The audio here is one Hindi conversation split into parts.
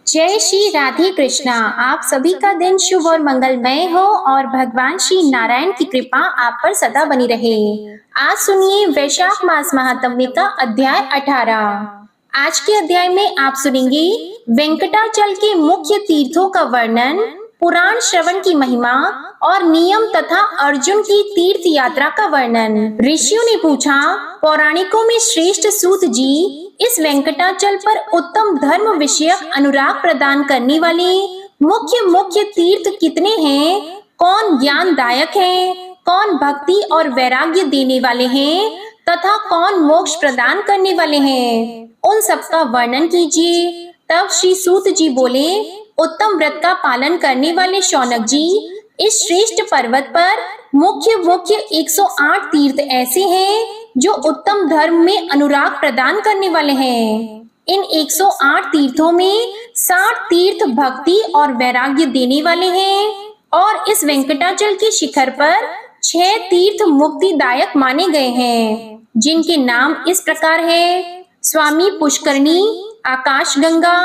जय श्री राधे कृष्णा। आप सभी का दिन शुभ और मंगलमय हो और भगवान श्री नारायण की कृपा आप पर सदा बनी रहे। आज सुनिए वैशाख मास महात्म्य का अध्याय 18। आज के अध्याय में आप सुनेंगे वेंकटाचल के मुख्य तीर्थों का वर्णन, पुराण श्रवण की महिमा और नियम तथा अर्जुन की तीर्थ यात्रा का वर्णन। ऋषियों ने पूछा, पौराणिकों में श्रेष्ठ सूत जी, इस वेंकटाचल पर उत्तम धर्म विषयक अनुराग प्रदान करने वाले मुख्य तीर्थ कितने हैं? कौन ज्ञानदायक है, कौन भक्ति और वैराग्य देने वाले हैं तथा कौन मोक्ष प्रदान करने वाले हैं? उन सबका वर्णन कीजिए। तब श्री सूत जी बोले, उत्तम व्रत का पालन करने वाले शौनक जी, इस श्रेष्ठ पर्वत पर मुख्य 108 तीर्थ ऐसे हैं जो उत्तम धर्म में अनुराग प्रदान करने वाले हैं। इन 108 तीर्थों में 60 तीर्थ भक्ति और वैराग्य देने वाले हैं और इस वेंकटाचल के शिखर पर 6 तीर्थ मुक्तिदायक माने गए हैं, जिनके नाम इस प्रकार है: स्वामी पुष्करणी, आकाश गंगा,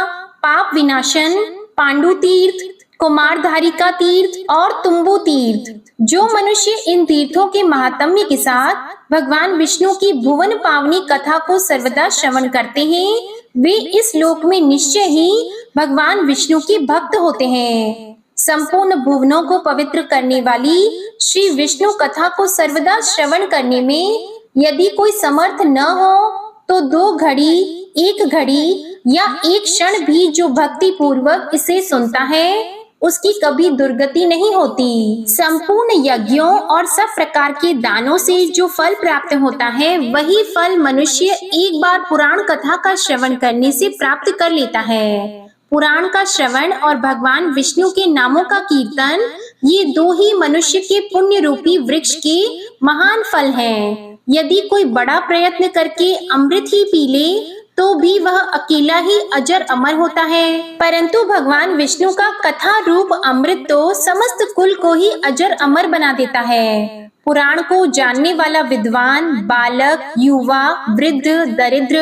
पाप विनाशन, पांडु तीर्थ, कुमारधारिका तीर्थ और तुम्बु तीर्थ। जो मनुष्य इन तीर्थों के महात्म्य के साथ भगवान विष्णु की भुवन पावनी कथा को सर्वदा श्रवण करते हैं, वे इस लोक में निश्चय ही भगवान विष्णु के भक्त होते हैं। संपूर्ण भुवनों को पवित्र करने वाली श्री विष्णु कथा को सर्वदा श्रवण करने में यदि कोई समर्थ न हो तो 2 घड़ी, 1 घड़ी या 1 क्षण भी जो भक्ति पूर्वक इसे सुनता है, उसकी कभी दुर्गति नहीं होती। संपूर्ण यज्ञों और सब प्रकार के दानों से जो फल प्राप्त होता है, वही फल मनुष्य एक बार पुराण कथा का श्रवण करने से प्राप्त कर लेता है। पुराण का श्रवण और भगवान विष्णु के नामों का कीर्तन, ये 2 ही मनुष्य के पुण्य रूपी वृक्ष के महान फल हैं। यदि कोई बड़ा प्रयत्न करके अमृत ही पी ले तो भी वह अकेला ही अजर अमर होता है, परंतु भगवान विष्णु का कथा रूप अमृत तो समस्त कुल को ही अजर अमर बना देता है। पुराण को जानने वाला विद्वान, बालक, युवा, वृद्ध, दरिद्र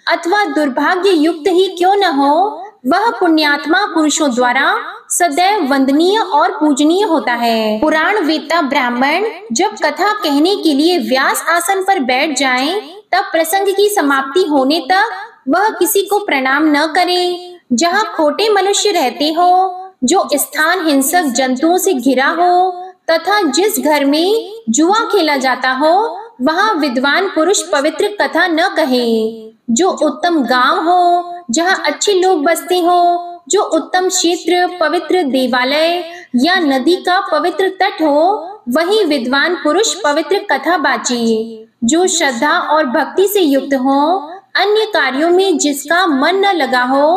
अथवा दुर्भाग्य युक्त ही क्यों न हो, वह पुण्यात्मा पुरुषों द्वारा सदैव वंदनीय और पूजनीय होता है। पुराण वेता ब्राह्मण जब कथा कहने के लिए व्यास आसन पर बैठ जाएं, तब प्रसंग की समाप्ति होने तक वह किसी को प्रणाम न करे। जहाँ खोटे मनुष्य रहते हो, जो स्थान हिंसक जंतुओं से घिरा हो तथा जिस घर में जुआ खेला जाता हो, वहाँ विद्वान पुरुष पवित्र कथा न कहे। जो उत्तम गांव हो, जहाँ अच्छे लोग बसते हो, जो उत्तम क्षेत्र, पवित्र देवालय या नदी का पवित्र तट हो, वही विद्वान पुरुष पवित्र कथा बाचे। जो श्रद्धा और भक्ति से युक्त हो, अन्य कार्यों में जिसका मन न लगा हो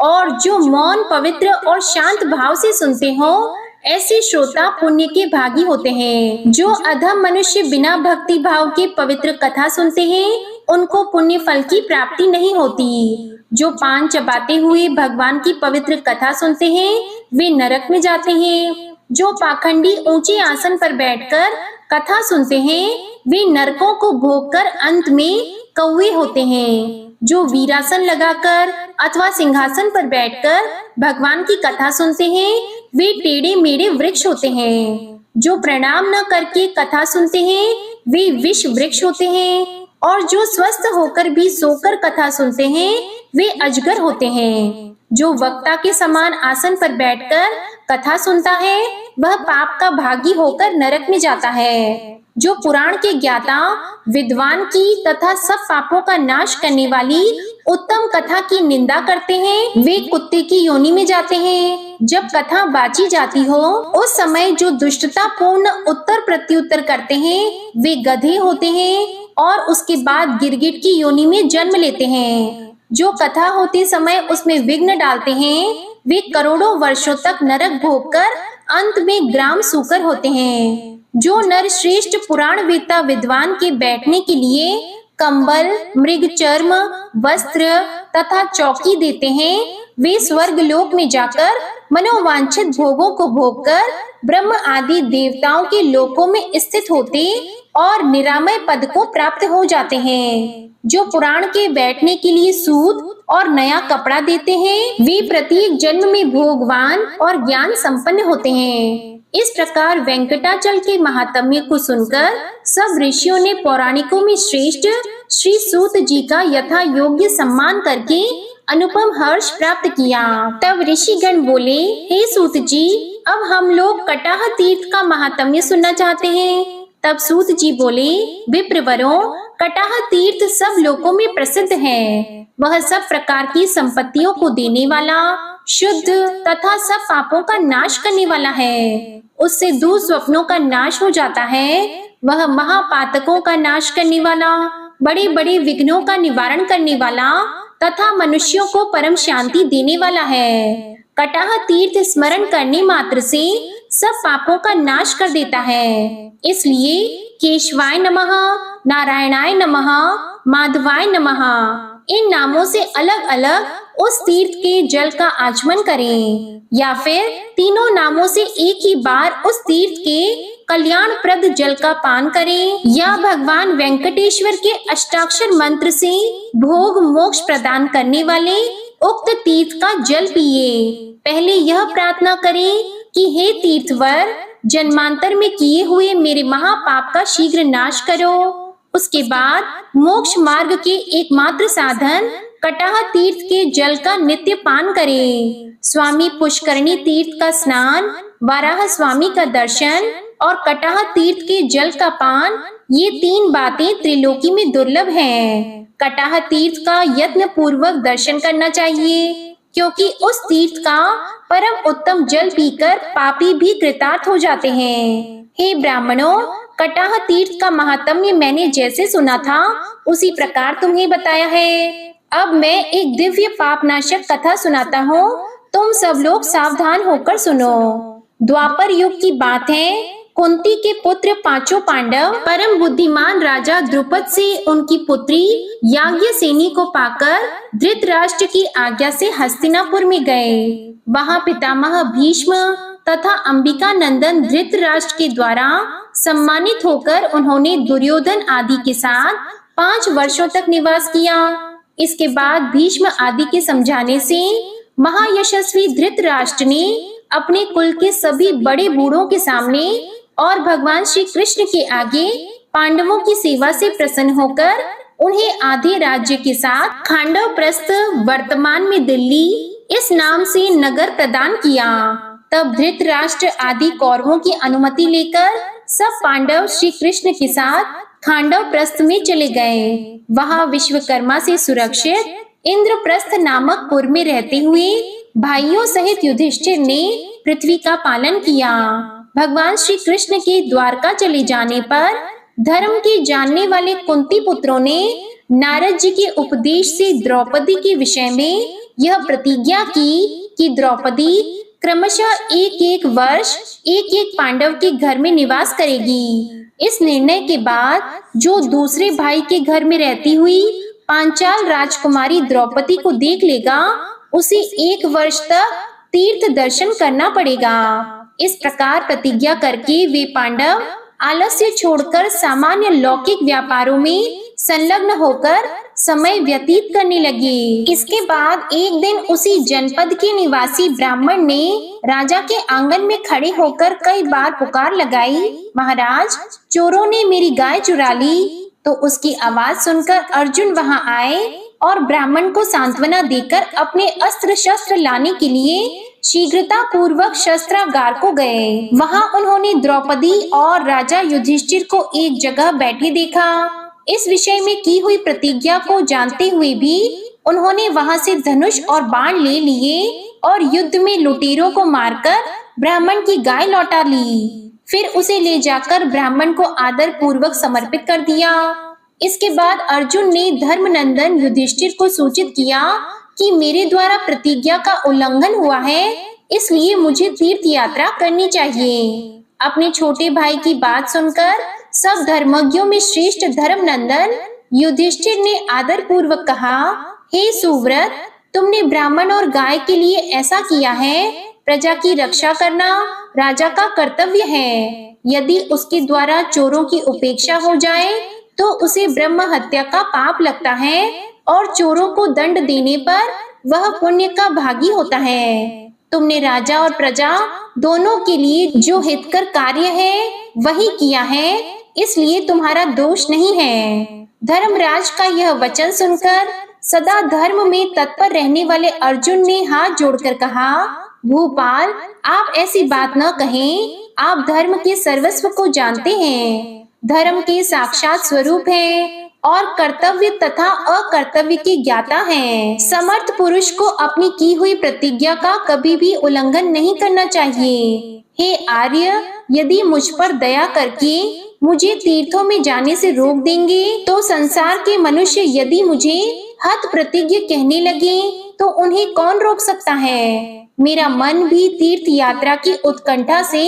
और जो मौन, पवित्र और शांत भाव से सुनते हो, ऐसे श्रोता पुण्य के भागी होते हैं। जो अधम मनुष्य बिना भक्ति भाव के पवित्र कथा सुनते हैं, उनको पुण्य फल की प्राप्ति नहीं होती। जो पान चबाते हुए भगवान की पवित्र कथा सुनते हैं, वे नरक में जाते हैं। जो पाखंडी ऊंचे आसन पर बैठकर कथा सुनते हैं, वे नरकों को भोगकर अंत में कौवे होते हैं। जो वीरासन लगाकर अथवा सिंहासन पर बैठकर भगवान की कथा सुनते हैं, वे टेढ़े मेढ़े वृक्ष होते हैं। जो प्रणाम न करके कथा सुनते हैं, वे विष वृक्ष होते हैं। और जो स्वस्थ होकर भी सोकर कथा सुनते हैं, वे अजगर होते हैं। जो वक्ता के समान आसन पर बैठकर कथा सुनता है, वह पाप का भागी होकर नरक में जाता है। जो पुराण के ज्ञाता, विद्वान की तथा सब पापों का नाश करने वाली उत्तम कथा की निंदा करते हैं, वे कुत्ते की योनि में जाते हैं। जब कथा बाची जाती हो, उस समय जो दुष्टता पूर्ण उत्तर प्रत्युत्तर करते हैं, वे गधे होते हैं और उसके बाद गिरगिट की योनि में जन्म लेते हैं। जो कथा होते समय उसमें विघ्न डालते हैं, वे करोड़ों वर्षों तक नरक भोगकर अंत में ग्राम सूकर होते हैं। जो नर श्रेष्ठ पुराण वेता विद्वान के बैठने के लिए कंबल, मृग चर्म, वस्त्र तथा चौकी देते हैं, वे स्वर्ग लोक में जाकर मनोवांछित भोगों को भोगकर ब्रह्म आदि देवताओं के लोकों में स्थित होते और निरामय पद को प्राप्त हो जाते हैं। जो पुराण के बैठने के लिए सूत और नया कपड़ा देते हैं, वे प्रत्येक जन्म में भोगवान और ज्ञान संपन्न होते हैं। इस प्रकार वेंकटाचल के महात्म्य को सुनकर सब ऋषियों ने पौराणिकों में श्रेष्ठ श्री सूत जी का यथा योग्य सम्मान करके अनुपम हर्ष प्राप्त किया। तब ऋषिगण बोले, हे सूत जी, अब हम लोग कटाह तीर्थ का महात्म्य सुनना चाहते हैं। तब सूत जी बोले, विप्रवरों, कटाह तीर्थ सब लोकों में प्रसिद्ध है। वह सब प्रकार की संपत्तियों को देने वाला, शुद्ध तथा सब पापों का नाश करने वाला है। उससे दुःस्वप्नों का नाश हो जाता है। वह महापातकों का नाश करने वाला, बड़े बड़े विघ्नों का निवारण करने वाला तथा मनुष्यों को परम शांति देने वाला है। कटाह तीर्थ स्मरण करने मात्र से सब पापों का नाश कर देता है। इसलिए केशवाय नमः, नारायणाय नमः, माधवाय नमः इन नामों से अलग अलग उस तीर्थ के जल का आचमन करें, या फिर तीनों नामों से एक ही बार उस तीर्थ के कल्याणप्रद जल का पान करें, या भगवान वेंकटेश्वर के अष्टाक्षर मंत्र से भोग मोक्ष प्रदान करने वाले उक्त तीर्थ का जल पिए। पहले यह प्रार्थना करें कि हे तीर्थवर, जन्मांतर में किए हुए मेरे महापाप का शीघ्र नाश करो। उसके बाद मोक्ष मार्ग के एकमात्र साधन कटाह तीर्थ के जल का नित्य पान करें। स्वामी पुष्करणी तीर्थ का स्नान, वाराह स्वामी का दर्शन और कटाह तीर्थ के जल का पान, ये तीन बातें त्रिलोकी में दुर्लभ हैं। कटाह तीर्थ का यत्न पूर्वक दर्शन करना चाहिए, क्योंकि उस तीर्थ का परम उत्तम जल पीकर पापी भी कृतार्थ हो जाते हैं। हे ब्राह्मणों, कटाह तीर्थ का महात्म्य मैंने जैसे सुना था उसी प्रकार तुम्हें बताया है। अब मैं एक दिव्य पापनाशक कथा सुनाता हूँ, तुम सब लोग सावधान होकर सुनो। द्वापर युग की बात है। कुंती के पुत्र पांचों पांडव परम बुद्धिमान राजा द्रुपद से उनकी पुत्री याज्ञसेनी को पाकर धृतराष्ट्र की आज्ञा से हस्तिनापुर में गए। वहां पितामह भीष्म तथा अंबिका नंदन धृतराष्ट्र के द्वारा सम्मानित होकर उन्होंने दुर्योधन आदि के साथ 5 वर्षों तक निवास किया। इसके बाद भीष्म आदि के समझाने से महायशस्वी धृतराष्ट्र ने अपने कुल के सभी बड़े बूढ़ों के सामने और भगवान श्री कृष्ण के आगे पांडवों की सेवा से प्रसन्न होकर उन्हें आधे राज्य के साथ खांडवप्रस्थ, वर्तमान में दिल्ली, इस नाम से नगर प्रदान किया। तब धृतराष्ट्र आदि कौरवों की अनुमति लेकर सब पांडव श्री कृष्ण के साथ खांडवप्रस्थ में चले गए। वहां विश्वकर्मा से सुरक्षित इंद्रप्रस्थ नामक पुर में रहते हुए भाइयों सहित युधिष्ठिर ने पृथ्वी का पालन किया। भगवान श्री कृष्ण के द्वारका चले जाने पर धर्म के जानने वाले कुंती पुत्रों ने नारद जी के उपदेश से द्रौपदी के विषय में यह प्रतिज्ञा की कि द्रौपदी क्रमशः 1-1 वर्ष 1-1 पांडव के घर में निवास करेगी। इस निर्णय के बाद जो दूसरे भाई के घर में रहती हुई पांचाल राजकुमारी द्रौपदी को देख लेगा, उसे 1 वर्ष तक तीर्थ दर्शन करना पड़ेगा। इस प्रकार प्रतिज्ञा करके वे पांडव आलस्य छोड़कर सामान्य लौकिक व्यापारों में संलग्न होकर समय व्यतीत करने लगे। इसके बाद एक दिन उसी जनपद के निवासी ब्राह्मण ने राजा के आंगन में खड़े होकर कई बार पुकार लगाई, महाराज, चोरों ने मेरी गाय चुरा ली। तो उसकी आवाज सुनकर अर्जुन वहां आए और ब्राह्मण को सांत्वना देकर अपने अस्त्र शस्त्र लाने के लिए शीघ्रता पूर्वक शस्त्रागार को गए। वहां उन्होंने द्रौपदी और राजा युधिष्ठिर को एक जगह बैठे देखा। इस विषय में की हुई प्रतिज्ञा को जानते हुए भी उन्होंने वहां से धनुष और बाण ले लिए और युद्ध में लुटेरों को मारकर ब्राह्मण की गाय लौटा ली। फिर उसे ले जाकर ब्राह्मण को आदर पूर्वक समर्पित कर दिया। इसके बाद अर्जुन ने धर्मनंदन युधिष्ठिर को सूचित किया कि मेरे द्वारा प्रतिज्ञा का उल्लंघन हुआ है, इसलिए मुझे तीर्थ यात्रा करनी चाहिए। अपने छोटे भाई की बात सुनकर सब धर्मज्ञों में श्रेष्ठ धर्मनंदन युधिष्ठिर ने आदर पूर्वक कहा, हे सुव्रत, तुमने ब्राह्मण और गाय के लिए ऐसा किया है, प्रजा की रक्षा करना राजा का कर्तव्य है। यदि उसके द्वारा चोरों की उपेक्षा हो जाए तो उसे ब्रह्म हत्या का पाप लगता है और चोरों को दंड देने पर वह पुण्य का भागी होता है। तुमने राजा और प्रजा दोनों के लिए जो हितकर कार्य है वही किया है, इसलिए तुम्हारा दोष नहीं है। धर्मराज का यह वचन सुनकर सदा धर्म में तत्पर रहने वाले अर्जुन ने हाथ जोड़कर कहा, भूपाल, आप ऐसी बात न कहें। आप धर्म के सर्वस्व को जानते हैं, धर्म के साक्षात स्वरूप हैं और कर्तव्य तथा अकर्तव्य के ज्ञाता हैं। समर्थ पुरुष को अपनी की हुई प्रतिज्ञा का कभी भी उल्लंघन नहीं करना चाहिए। हे आर्य, यदि मुझ पर दया करके मुझे तीर्थों में जाने से रोक देंगे तो संसार के मनुष्य यदि मुझे हत प्रतिज्ञ कहने लगे तो उन्हें कौन रोक सकता है। मेरा मन भी तीर्थ यात्रा की उत्कंठा से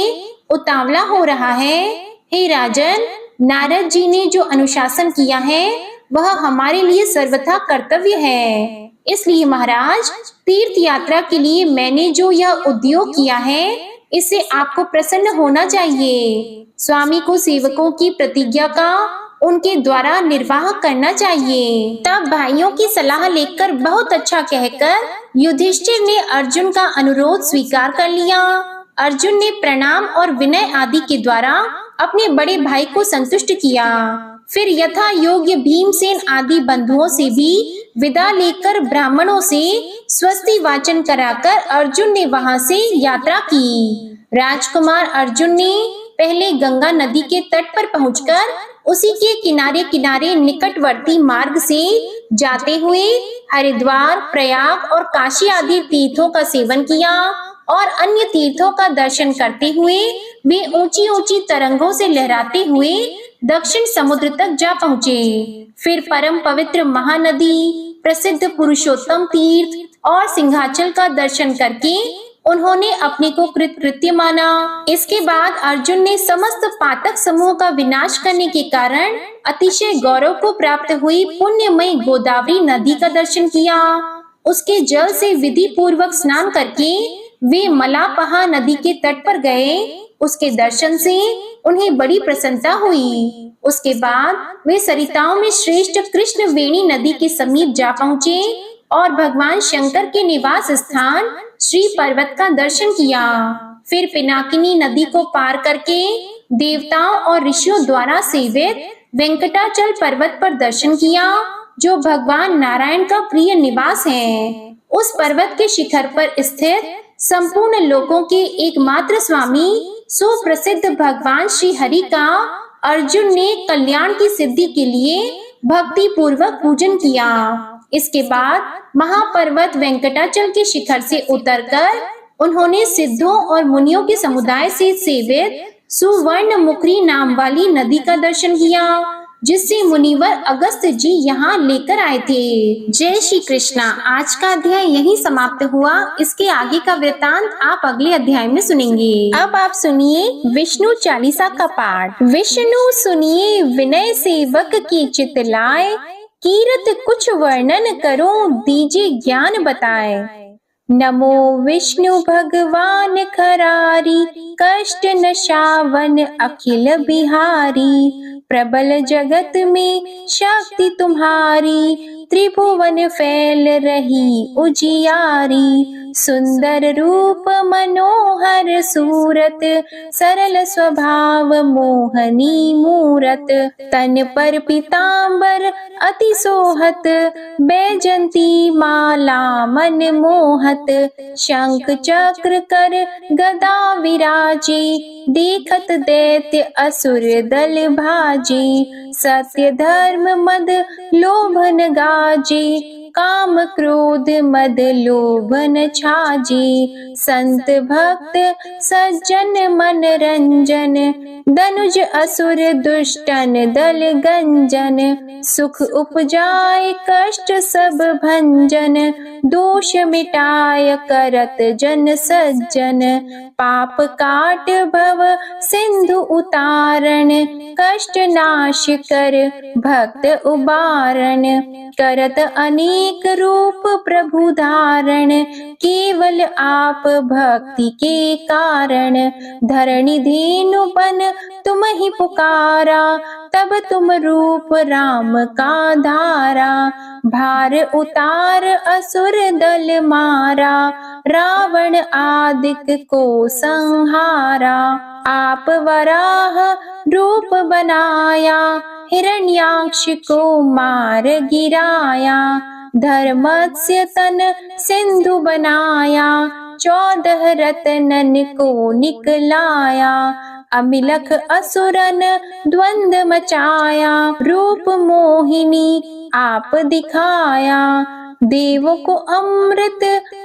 उतावला हो रहा है। हे राजन, नारद जी ने जो अनुशासन किया है वह हमारे लिए सर्वथा कर्तव्य है। इसलिए महाराज, तीर्थ यात्रा के लिए मैंने जो यह उद्योग किया है इससे आपको प्रसन्न होना चाहिए। स्वामी को सेवकों की प्रतिज्ञा का उनके द्वारा निर्वाह करना चाहिए। तब भाइयों की सलाह लेकर बहुत अच्छा कहकर युधिष्ठिर ने अर्जुन का अनुरोध स्वीकार कर लिया। अर्जुन ने प्रणाम और विनय आदि के द्वारा अपने बड़े भाई को संतुष्ट किया। फिर यथा योग्य भीमसेन आदि बंधुओं से भी विदा लेकर ब्राह्मणों से स्वस्ति वाचन कराकर अर्जुन ने वहां से यात्रा की। राजकुमार अर्जुन ने पहले गंगा नदी के तट पर पहुंचकर उसी के किनारे किनारे निकटवर्ती मार्ग से जाते हुए हरिद्वार, प्रयाग और काशी आदि तीर्थों का सेवन किया और अन्य तीर्थों का दर्शन करते हुए वे ऊंची ऊंची तरंगों से लहराते हुए दक्षिण समुद्र तक जा पहुँचे। फिर परम पवित्र महानदी, प्रसिद्ध पुरुषोत्तम तीर्थ और सिंहाचल का दर्शन करके उन्होंने अपने को कृतकृत्य माना। इसके बाद अर्जुन ने समस्त पातक समूह का विनाश करने के कारण अतिशय गौरव को प्राप्त हुई पुण्यमयी गोदावरी नदी का दर्शन किया। उसके जल से विधि पूर्वक स्नान करके वे मलापहा नदी के तट पर गए। उसके दर्शन से उन्हें बड़ी प्रसन्नता हुई। उसके बाद वे सरिताओं में श्रेष्ठ कृष्ण वेणी नदी के समीप जा पहुँचे और भगवान शंकर के निवास स्थान श्री पर्वत का दर्शन किया। फिर पिनाकिनी नदी को पार करके देवताओं और ऋषियों द्वारा सेवित वेंकटाचल पर्वत पर दर्शन किया, जो भगवान नारायण का प्रिय निवास है। उस पर्वत के शिखर पर स्थित संपूर्ण लोकों के एकमात्र स्वामी सुप्रसिद्ध भगवान श्री हरि का अर्जुन ने कल्याण की सिद्धि के लिए भक्ति पूर्वक पूजन किया। इसके बाद महापर्वत वेंकटाचल के शिखर से उतरकर उन्होंने सिद्धों और मुनियों के समुदाय से सेवित सुवर्ण मुखरी नाम वाली नदी का दर्शन किया, जिससे मुनिवर अगस्त्य जी यहाँ लेकर आए थे। जय श्री कृष्णा। आज का अध्याय यहीं समाप्त हुआ। इसके आगे का वृतांत आप अगले अध्याय में सुनेंगे। अब आप सुनिए विष्णु चालीसा का पाठ। विष्णु सुनिए विनय सेवक की चित लाए, कीरत कुछ वर्णन करो दीजिए ज्ञान बताए। नमो विष्णु भगवान खरारी, कष्ट नशावन अखिल बिहारी। प्रबल जगत में शक्ति तुम्हारी, त्रिभुवन फैल रही उजियारी। सुंदर रूप मनोहर सूरत, सरल स्वभाव मोहनी मूरत। तन पर पीतांबर अति सोहत, बैजंती माला मन मोहत। शंख चक्र कर गदा विराजे, देखत दैत्य असुर दल भाजे। सत्य धर्म मद लोभन गाजे, काम क्रोध मद लोभन छाजे। संत भक्त सज्जन मन रंजन, धनुज असुर दुष्टन दल गंजन। सुख उपजाए कष्ट सब भंजन, दोष मिटाय करत जन सज्जन। पाप काट भव सिंधु उतारण, कष्ट नाश कर भक्त उबारण। करत अनेक अनेक रूप प्रभु धारण, केवल आप भक्ति के कारण। धरणी धेनु बन तुम ही पुकारा, तब तुम रूप राम का धारा। भार उतार असुर दल मारा, रावण आदिक को संहारा। आप वराह रूप बनाया, हिरण्याक्ष को मार गिराया। धर्मस्य तन सिंधु बनाया, 14 रत्नन को निकलाया। अमिलख असुरन द्वंद मचाया, रूप मोहिनी आप दिखाया। देवों को अमृत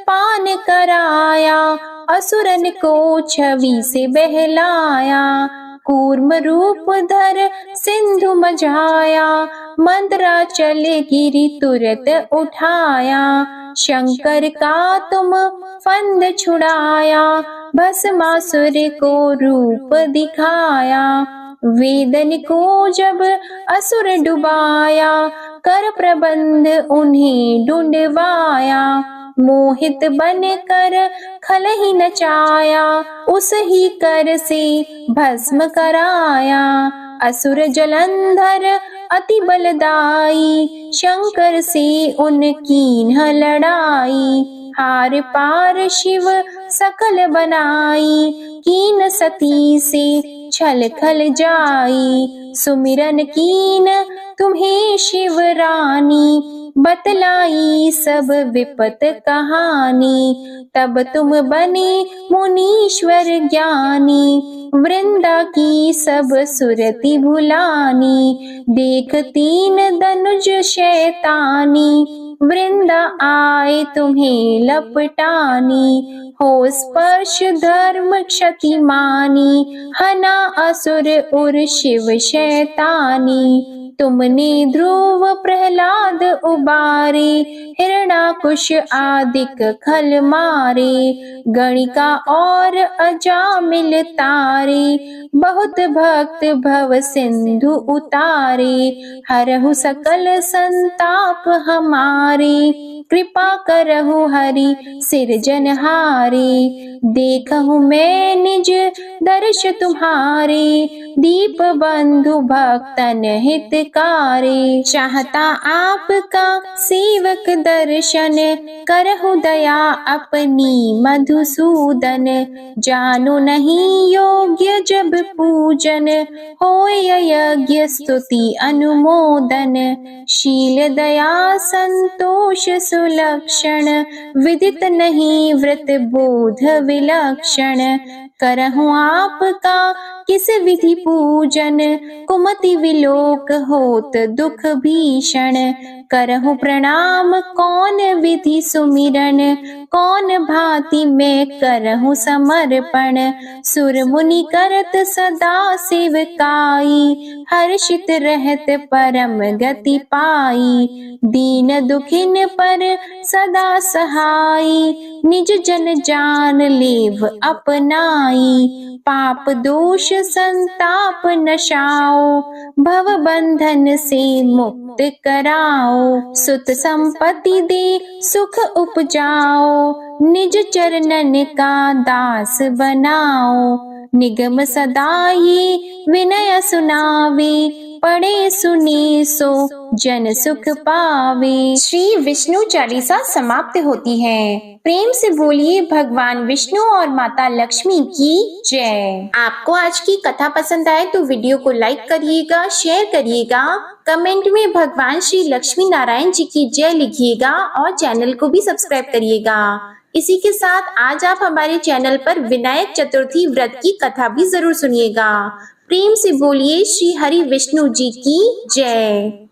पान कराया, असुरन को छवि से बहलाया। कूर्म रूप धर सिंधु मझाया, मंदराचल गिरि तुरत उठाया। शंकर का तुम फंद छुड़ाया, भस्मासुर को रूप दिखाया। वेदन को जब असुर डुबाया, कर प्रबंध उन्हें ढूंढवाया। मोहित बन कर खल ही नचाया, उस ही कर से भस्म कराया। असुर जलंधर अति बलदाई, शंकर से उनकी न लड़ाई। हार पार शिव सकल बनाई, कीन सती से छल खल जाई। सुमिरन कीन तुम्हें शिव रानी, बतलाई सब विपत कहानी। तब तुम बने मुनीश्वर ज्ञानी, वृंदा की सब सुरति भुलानी। देख 3 धनुज शैतानी, वृंदा आए तुम्हें लपटानी। हो स्पर्श धर्म क्षति मानी, हना असुर उर शिव शैतानी। तुमने ध्रुव प्रहलाद उबारे, हिरणाकुश आदिक खल मारे। गणिका और अजामिल तारे, बहुत भक्त भव सिंधु उतारे। हरहु सकल संताप हमारे, कृपा करहु हरि सिरजनहारे। देखहु मैं निज दर्श तुम्हारे, दीप बंधु भक्तन हितकारे। चाहता आपका सेवक दर्शन, करहु दया अपनी मधुसूदन। जानो नहीं योग्य जब पूजन, होय यज्ञ स्तुति अनुमोदन। शील दया संतोष सुलक्षण, विदित नहीं व्रत बोध विलक्षण। करहु आपका किस विधि पूजन, कुमति विलोक होत दुख भीषण। करहु प्रणाम कौन विधि सुमिरन, कौन भांति मैं करहु समर्पण। सुर मुनि करत सदा सेवकाई, हर्षित रहत परम गति पाई। दीन दुखिन पर सदा सहाई, निज जन जान लेव अपनाई। पाप दोष संताप नशाओ, भव बंधन से मुक्त कराओ। सुत संपत्ति दे सुख उपजाओ, निज चरणन का दास बनाओ। निगम सदा ये विनय सुनावे, पढ़े सुने सो जन सुख पावे। श्री विष्णु चालीसा समाप्त होती है। प्रेम से बोलिए भगवान विष्णु और माता लक्ष्मी की जय। आपको आज की कथा पसंद आए तो वीडियो को लाइक करिएगा, शेयर करिएगा, कमेंट में भगवान श्री लक्ष्मी नारायण जी की जय लिखिएगा और चैनल को भी सब्सक्राइब करिएगा। इसी के साथ आज आप हमारे चैनल पर विनायक चतुर्थी व्रत की कथा भी जरूर सुनिएगा। प्रेम से बोलिए श्री हरि विष्णु जी की जय।